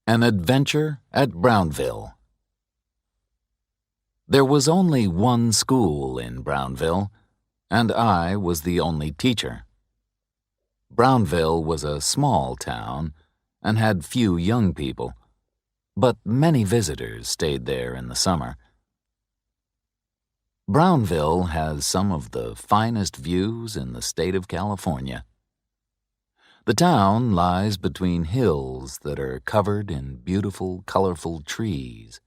An Adventure at Brownville. There was only one school in Brownville, and I was the only teacher. Brownville was a small town and had few young people, but many visitors stayed there in the summer. Brownville has some of the finest views in the state of California. The town lies between hills that are covered in beautiful, colorful trees.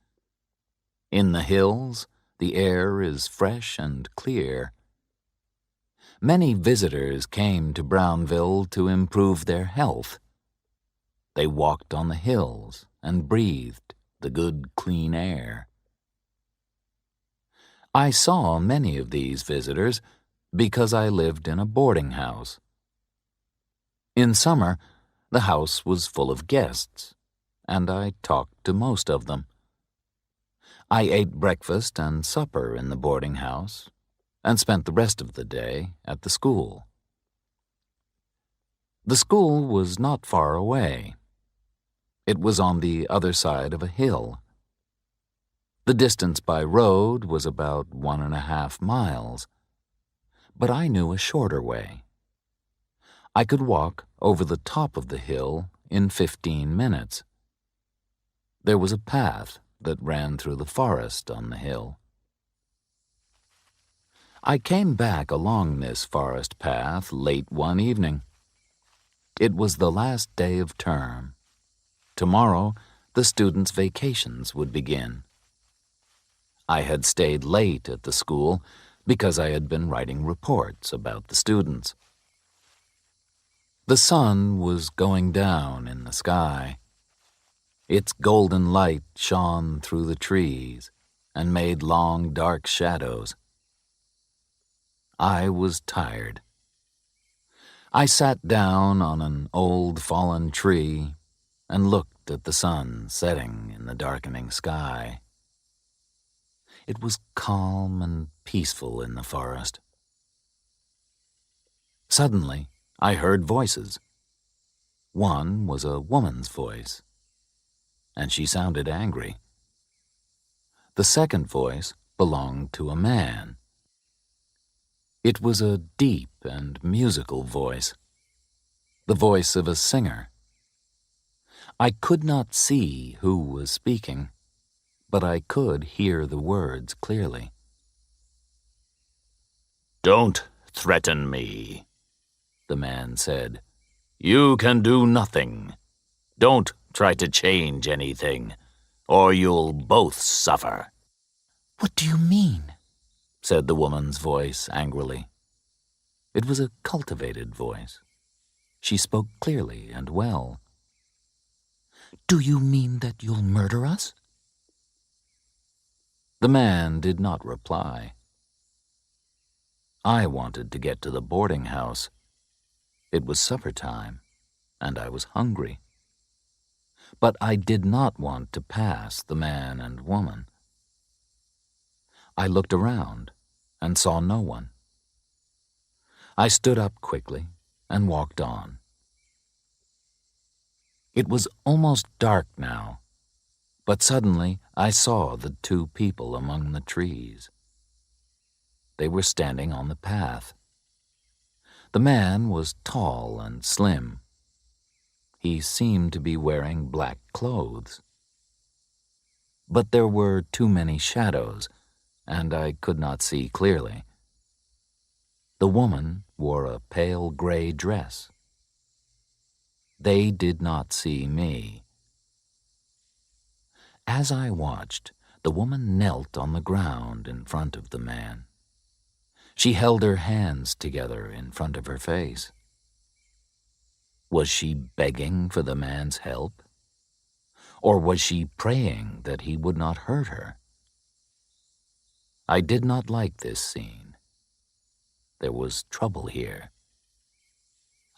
In the hills, the air is fresh and clear. Many visitors came to Brownville to improve their health. They walked on the hills and breathed the good, clean air. I saw many of these visitors because I lived in a boarding house. In summer, the house was full of guests, and I talked to most of them. I ate breakfast and supper in the boarding house and spent the rest of the day at the school. The school was not far away. It was on the other side of a hill. The distance by road was about 1.5 miles, but I knew a shorter way. I could walk over the top of the hill in 15 minutes. There was a path that ran through the forest on the hill. I came back along this forest path late one evening. It was the last day of term. Tomorrow, the students' vacations would begin. I had stayed late at the school because I had been writing reports about the students. The sun was going down in the sky. Its golden light shone through the trees and made long, dark shadows. I was tired. I sat down on an old fallen tree and looked at the sun setting in the darkening sky. It was calm and peaceful in the forest. Suddenly, I heard voices. One was a woman's voice, and she sounded angry. The second voice belonged to a man. It was a deep and musical voice, the voice of a singer. I could not see who was speaking, but I could hear the words clearly. "Don't threaten me," the man said. "You can do nothing. Don't try to change anything, or you'll both suffer." "What do you mean?" said the woman's voice angrily. It was a cultivated voice. She spoke clearly and well. "Do you mean that you'll murder us?" The man did not reply. I wanted to get to the boarding house. It was supper time, and I was hungry. But I did not want to pass the man and woman. I looked around and saw no one. I stood up quickly and walked on. It was almost dark now, but suddenly I saw the two people among the trees. They were standing on the path. The man was tall and slim. He seemed to be wearing black clothes. But there were too many shadows, and I could not see clearly. The woman wore a pale gray dress. They did not see me. As I watched, the woman knelt on the ground in front of the man. She held her hands together in front of her face. Was she begging for the man's help? Or was she praying that he would not hurt her? I did not like this scene. There was trouble here.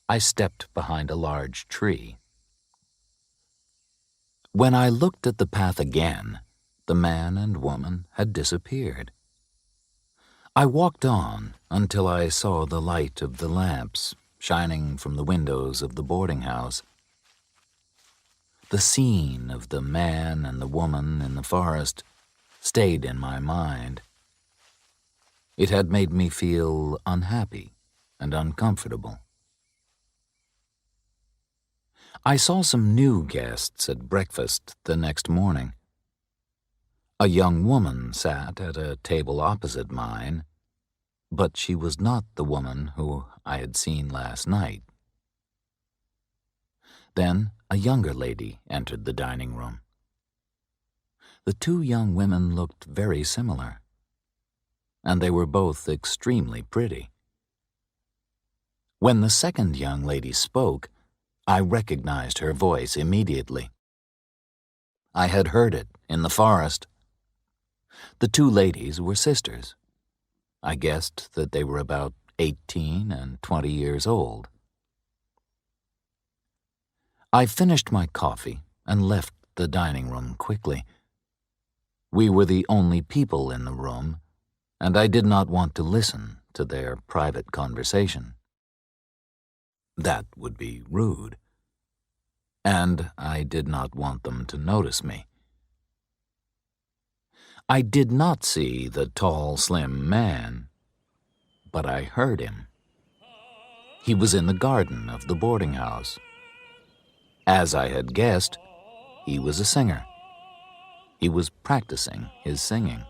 I stepped behind a large tree. When I looked at the path again, the man and woman had disappeared. I walked on until I saw the light of the lamps shining from the windows of the boarding house. The scene of the man and the woman in the forest stayed in my mind. It had made me feel unhappy and uncomfortable. I saw some new guests at breakfast the next morning. A young woman sat at a table opposite mine, but she was not the woman who I had seen last night. Then a younger lady entered the dining room. The two young women looked very similar, and they were both extremely pretty. When the second young lady spoke, I recognized her voice immediately. I had heard it in the forest. The two ladies were sisters. I guessed that they were about 18 and 20 years old. I finished my coffee and left the dining room quickly. We were the only people in the room, and I did not want to listen to their private conversation. That would be rude, and I did not want them to notice me. I did not see the tall, slim man, but I heard him. He was in the garden of the boarding house. As I had guessed, he was a singer. He was practicing his singing.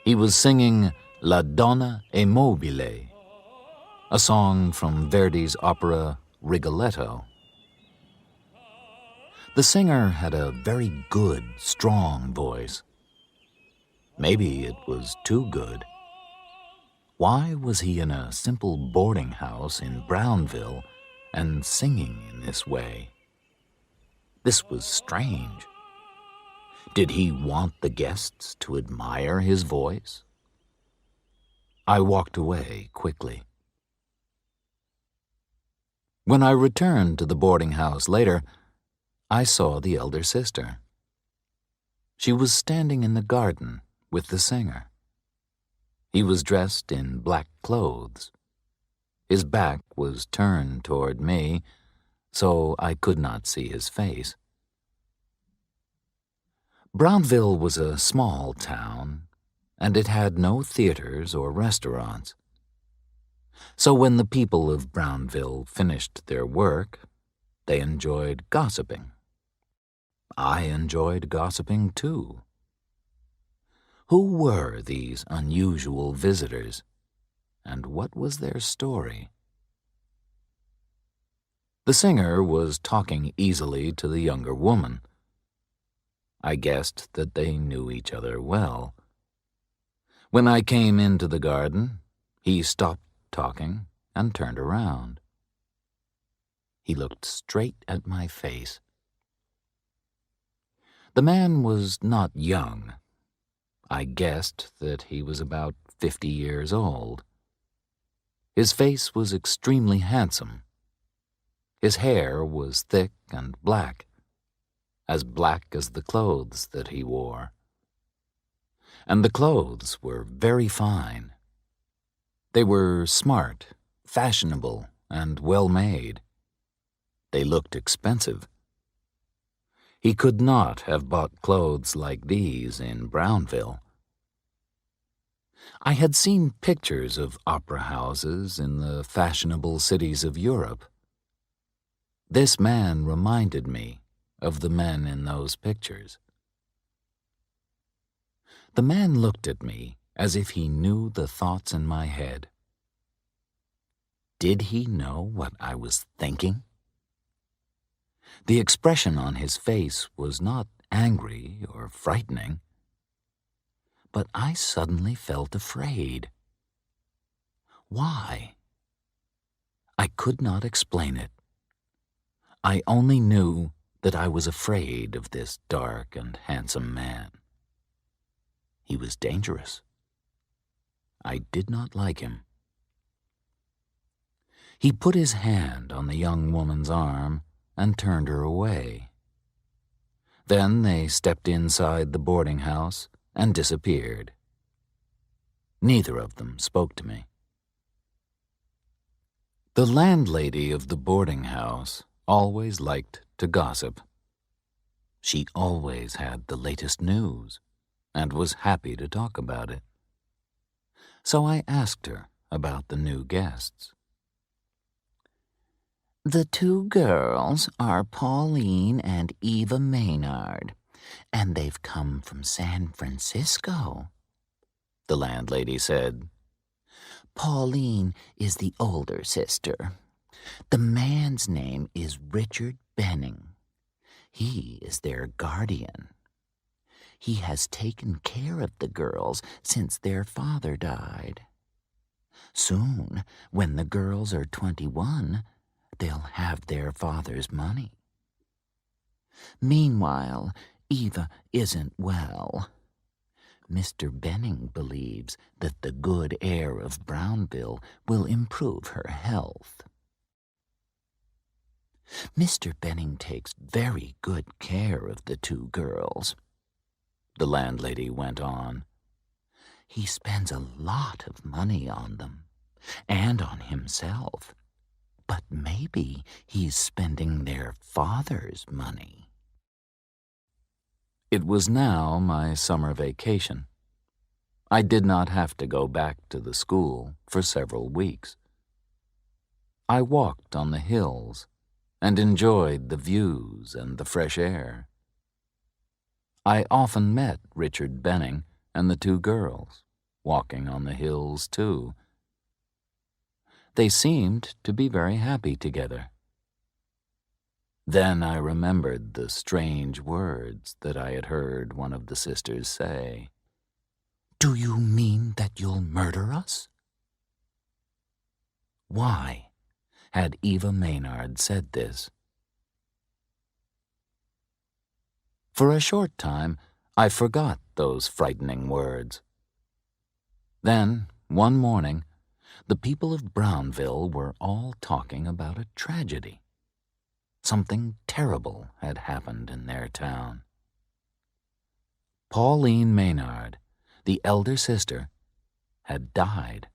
He was singing La Donna è mobile, a song from Verdi's opera Rigoletto. The singer had a very good, strong voice. Maybe it was too good. Why was he in a simple boarding house in Brownville and singing in this way? This was strange. Did he want the guests to admire his voice? I walked away quickly. When I returned to the boarding house later, I saw the elder sister. She was standing in the garden with the singer. He was dressed in black clothes. His back was turned toward me, so I could not see his face. Brownville was a small town, and it had no theaters or restaurants. So when the people of Brownville finished their work, they enjoyed gossiping. I enjoyed gossiping too. Who were these unusual visitors, and what was their story? The singer was talking easily to the younger woman. I guessed that they knew each other well. When I came into the garden, he stopped talking and turned around. He looked straight at my face. The man was not young. I guessed that he was about 50 years old. His face was extremely handsome. His hair was thick and black as the clothes that he wore. And the clothes were very fine. They were smart, fashionable, and well-made. They looked expensive. He could not have bought clothes like these in Brownville. I had seen pictures of opera houses in the fashionable cities of Europe. This man reminded me of the men in those pictures. The man looked at me as if he knew the thoughts in my head. Did he know what I was thinking? The expression on his face was not angry or frightening, but I suddenly felt afraid. Why? I could not explain it. I only knew that I was afraid of this dark and handsome man. He was dangerous. I did not like him. He put his hand on the young woman's arm and turned her away. Then they stepped inside the boarding house and disappeared. Neither of them spoke to me. The landlady of the boarding house always liked to gossip. She always had the latest news and was happy to talk about it. So I asked her about the new guests. The two girls are Pauline and Eva Maynard, and they've come from San Francisco, the landlady said. Pauline is the older sister. The man's name is Richard Benning. He is their guardian. He has taken care of the girls since their father died. Soon, when the girls are 21, they'll have their father's money. Meanwhile, Eva isn't well. Mr. Benning believes that the good air of Brownville will improve her health. Mr. Benning takes very good care of the two girls, the landlady went on. He spends a lot of money on them, and on himself. But maybe he's spending their father's money. It was now my summer vacation. I did not have to go back to the school for several weeks. I walked on the hills and enjoyed the views and the fresh air. I often met Richard Benning and the two girls, walking on the hills too. They seemed to be very happy together. Then I remembered the strange words that I had heard one of the sisters say. "Do you mean that you'll murder us?" Why had Eva Maynard said this? For a short time, I forgot those frightening words. Then, one morning, the people of Brownville were all talking about a tragedy. Something terrible had happened in their town. Pauline Maynard, the elder sister, had died.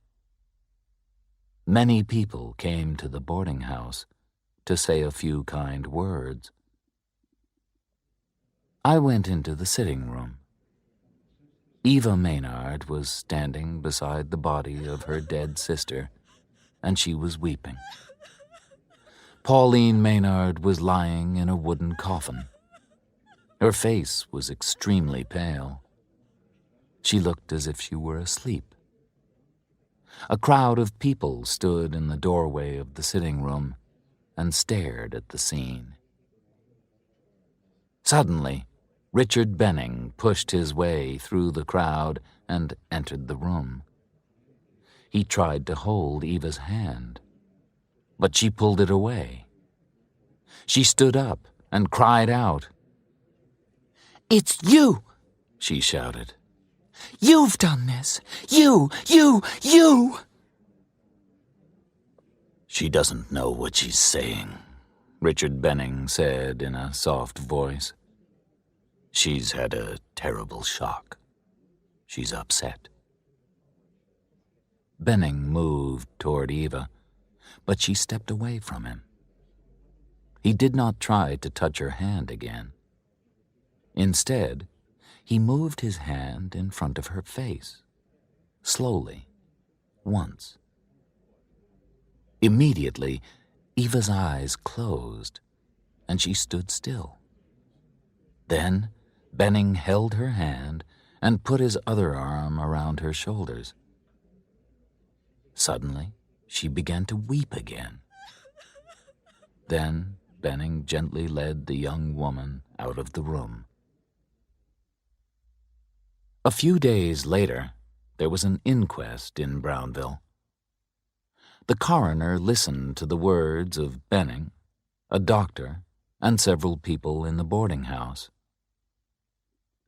Many people came to the boarding house to say a few kind words. I went into the sitting room. Eva Maynard was standing beside the body of her dead sister, and she was weeping. Pauline Maynard was lying in a wooden coffin. Her face was extremely pale. She looked as if she were asleep. A crowd of people stood in the doorway of the sitting room and stared at the scene. Suddenly, Richard Benning pushed his way through the crowd and entered the room. He tried to hold Eva's hand, but she pulled it away. She stood up and cried out. "It's you!" she shouted. "You've done this! You! She doesn't know what she's saying, Richard Benning said in a soft voice. She's had a terrible shock. She's upset. Benning moved toward Eva, but she stepped away from him. He did not try to touch her hand again. Instead, he moved his hand in front of her face, slowly, once. Immediately, Eva's eyes closed, and she stood still. Then, Benning held her hand and put his other arm around her shoulders. Suddenly, she began to weep again. Then, Benning gently led the young woman out of the room. A few days later, there was an inquest in Brownville. The coroner listened to the words of Benning, a doctor, and several people in the boarding house.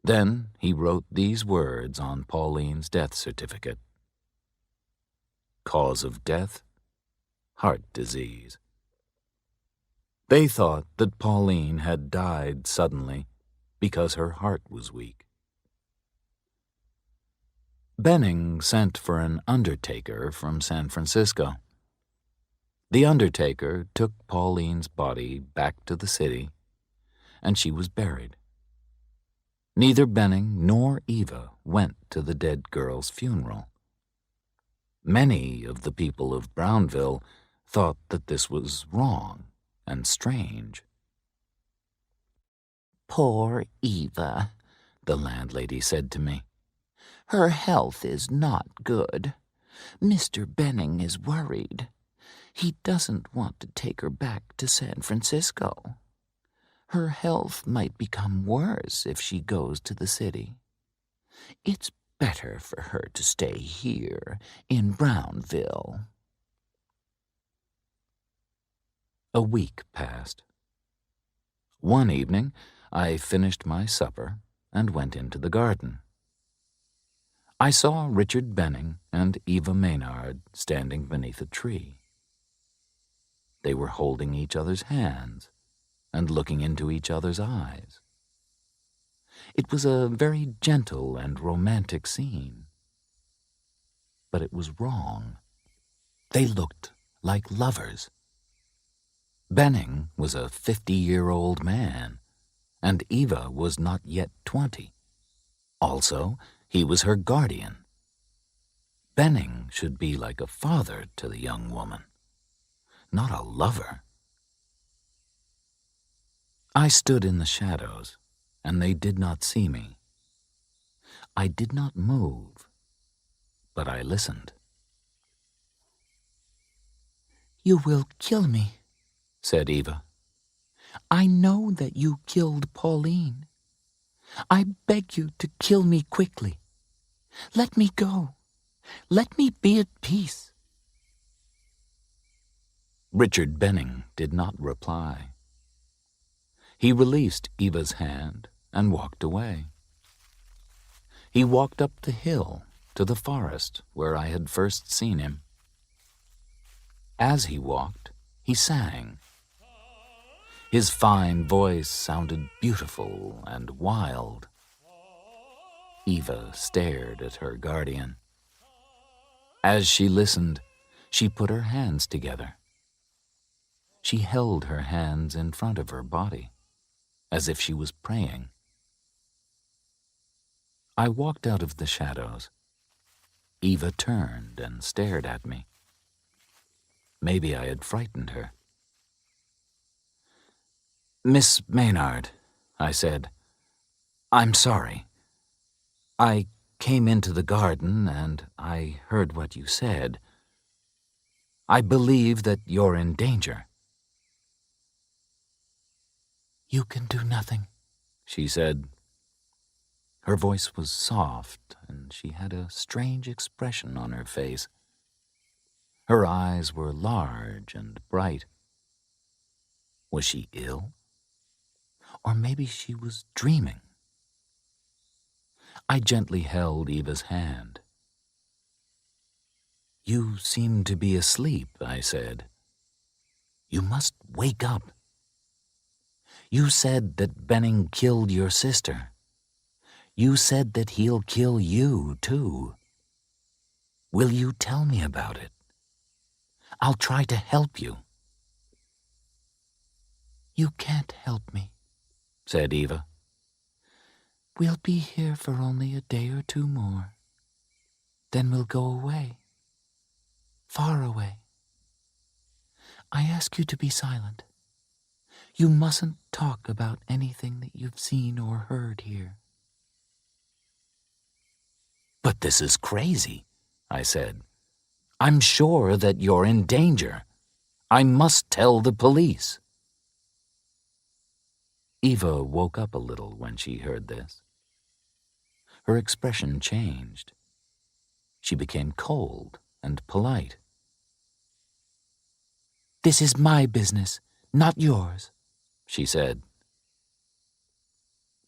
Then he wrote these words on Pauline's death certificate. Cause of death, heart disease. They thought that Pauline had died suddenly because her heart was weak. Benning sent for an undertaker from San Francisco. The undertaker took Pauline's body back to the city, and she was buried. Neither Benning nor Eva went to the dead girl's funeral. Many of the people of Brownville thought that this was wrong and strange. "Poor Eva," the landlady said to me. "Her health is not good. Mr. Benning is worried. He doesn't want to take her back to San Francisco. Her health might become worse if she goes to the city. It's better for her to stay here in Brownville." A week passed. One evening, I finished my supper and went into the garden. I saw Richard Benning and Eva Maynard standing beneath a tree. They were holding each other's hands and looking into each other's eyes. It was a very gentle and romantic scene. But it was wrong. They looked like lovers. Benning was a 50-year-old man, and Eva was not yet 20. Also, he was her guardian. Benning should be like a father to the young woman, not a lover. I stood in the shadows, and they did not see me. I did not move, but I listened. "You will kill me," said Eva. "I know that you killed Pauline. I beg you to kill me quickly. Let me go. Let me be at peace." Richard Benning did not reply. He released Eva's hand and walked away. He walked up the hill to the forest where I had first seen him. As he walked, he sang. His fine voice sounded beautiful and wild. Eva stared at her guardian. As she listened, she put her hands together. She held her hands in front of her body, as if she was praying. I walked out of the shadows. Eva turned and stared at me. Maybe I had frightened her. "Miss Maynard," I said, "I'm sorry. I came into the garden and I heard what you said. I believe that you're in danger." "You can do nothing," she said. Her voice was soft, and she had a strange expression on her face. Her eyes were large and bright. Was she ill? Or maybe she was dreaming. I gently held Eva's hand. "You seem to be asleep," I said. "You must wake up. You said that Benning killed your sister. You said that he'll kill you, too. Will you tell me about it? I'll try to help you." "You can't help me," said Eva. "We'll be here for only a day or two more. Then we'll go away. Far away. I ask you to be silent. You mustn't talk about anything that you've seen or heard here." "But this is crazy," I said. "I'm sure that you're in danger. I must tell the police." Eva woke up a little when she heard this. Her expression changed. She became cold and polite. "This is my business, not yours," she said.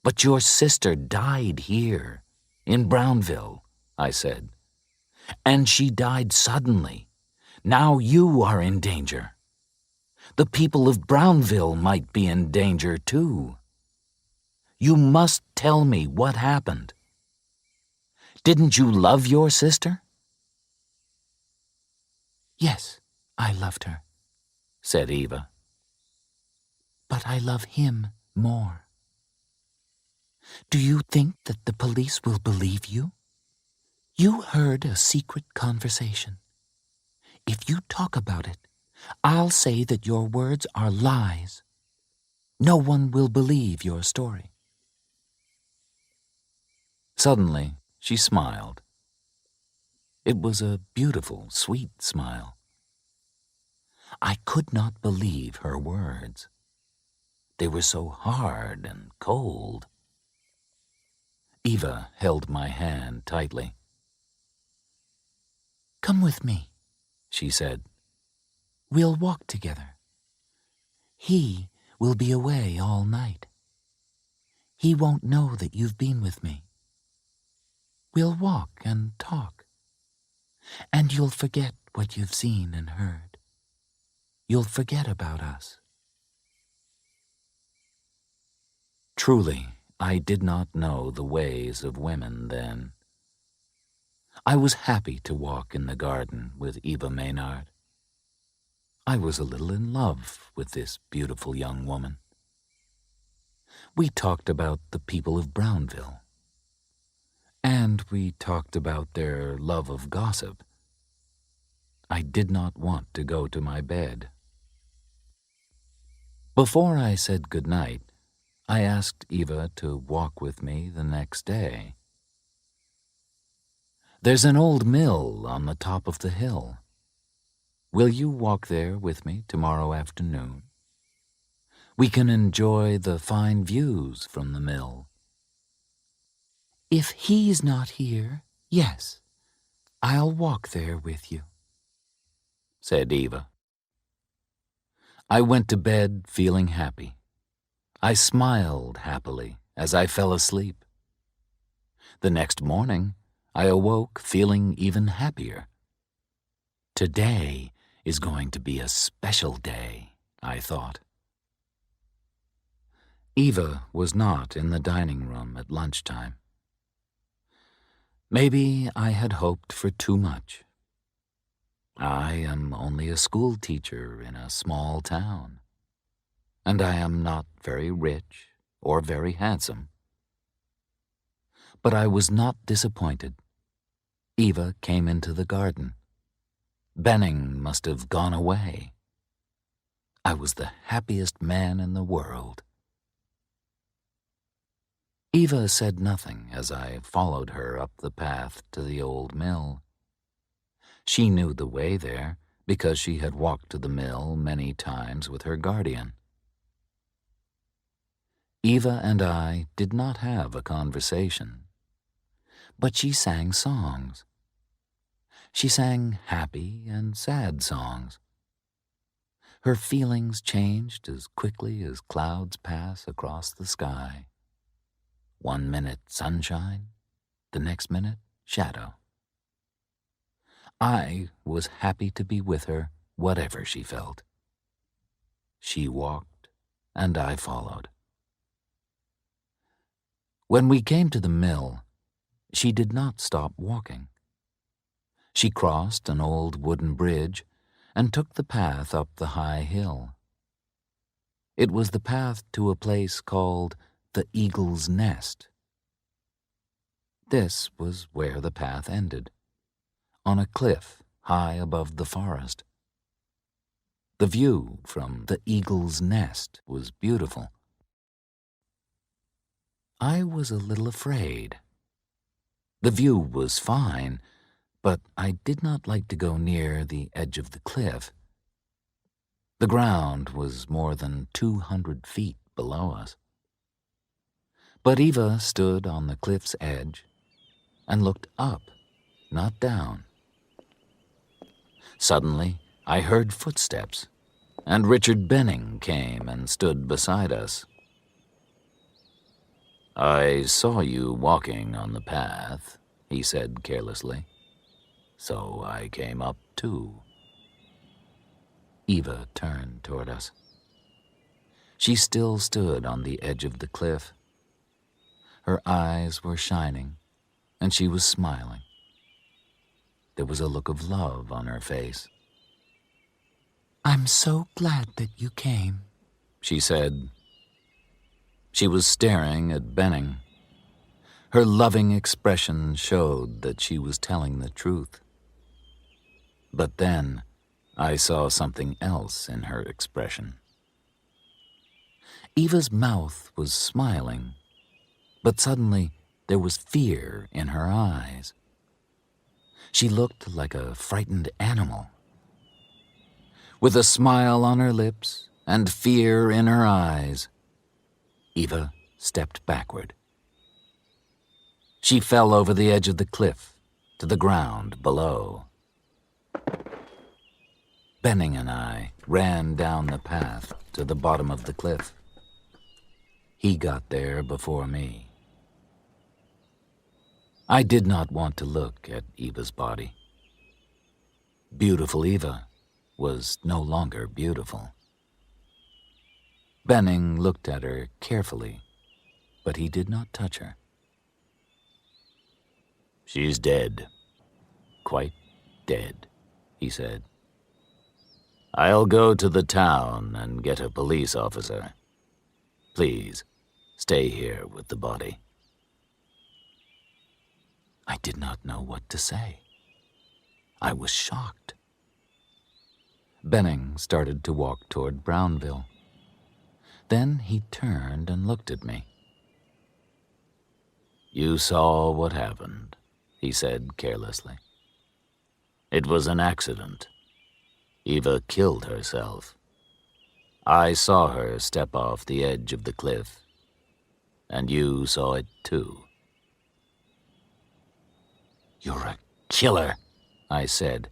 "But your sister died here, in Brownville," I said. "And she died suddenly. Now you are in danger. The people of Brownville might be in danger, too. You must tell me what happened. Didn't you love your sister?" "Yes, I loved her," said Eva. "But I love him more. Do you think that the police will believe you? You heard a secret conversation. If you talk about it, I'll say that your words are lies. No one will believe your story." Suddenly, she smiled. It was a beautiful, sweet smile. I could not believe her words. They were so hard and cold. Eva held my hand tightly. "Come with me," she said. "We'll walk together. He will be away all night. He won't know that you've been with me. We'll walk and talk, and you'll forget what you've seen and heard. You'll forget about us." Truly, I did not know the ways of women then. I was happy to walk in the garden with Eva Maynard. I was a little in love with this beautiful young woman. We talked about the people of Brownville, and we talked about their love of gossip. I did not want to go to my bed. Before I said good night, I asked Eva to walk with me the next day. "There's an old mill on the top of the hill. Will you walk there with me tomorrow afternoon? We can enjoy the fine views from the mill." "If he's not here, yes, I'll walk there with you," said Eva. I went to bed feeling happy. I smiled happily as I fell asleep. The next morning, I awoke feeling even happier. Today is going to be a special day, I thought. Eva was not in the dining room at lunchtime. Maybe I had hoped for too much. I am only a school teacher in a small town, and I am not very rich or very handsome. But I was not disappointed. Eva came into the garden. Benning must have gone away. I was the happiest man in the world. Eva said nothing as I followed her up the path to the old mill. She knew the way there because she had walked to the mill many times with her guardian. Eva and I did not have a conversation, but she sang songs. She sang happy and sad songs. Her feelings changed as quickly as clouds pass across the sky. 1 minute sunshine, the next minute shadow. I was happy to be with her, whatever she felt. She walked, and I followed. When we came to the mill, she did not stop walking. She crossed an old wooden bridge and took the path up the high hill. It was the path to a place called the Eagle's Nest. This was where the path ended, on a cliff high above the forest. The view from the Eagle's Nest was beautiful. I was a little afraid. The view was fine, but I did not like to go near the edge of the cliff. The ground was more than 200 feet below us. But Eva stood on the cliff's edge and looked up, not down. Suddenly, I heard footsteps, and Richard Benning came and stood beside us. "I saw you walking on the path," he said carelessly, "so I came up too." Eva turned toward us. She still stood on the edge of the cliff. Her eyes were shining, and she was smiling. There was a look of love on her face. "I'm so glad that you came," she said. She was staring at Benning, Her loving expression showed that she was telling the truth. But then I saw something else in her expression. Eva's mouth was smiling, but suddenly there was fear in her eyes. She looked like a frightened animal. With a smile on her lips and fear in her eyes, Eva stepped backward. She fell over the edge of the cliff to the ground below. Benning and I ran down the path to the bottom of the cliff. He got there before me. I did not want to look at Eva's body. Beautiful Eva was no longer beautiful. Benning looked at her carefully, but he did not touch her. She's dead. Quite dead, he said. I'll go to the town and get a police officer. Please, stay here with the body. I did not know what to say. I was shocked. Benning started to walk toward Brownville. Then he turned and looked at me. You saw what happened, he said carelessly. It was an accident. Eva killed herself. I saw her step off the edge of the cliff, and you saw it too. You're a killer, I said.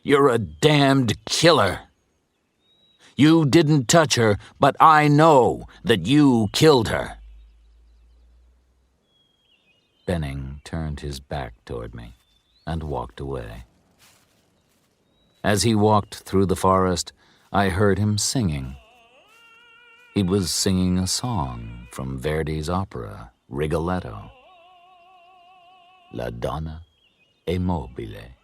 You're a damned killer. You didn't touch her, but I know that you killed her. Benning turned his back toward me and walked away. As he walked through the forest, I heard him singing. He was singing a song from Verdi's opera, Rigoletto. La donna è mobile.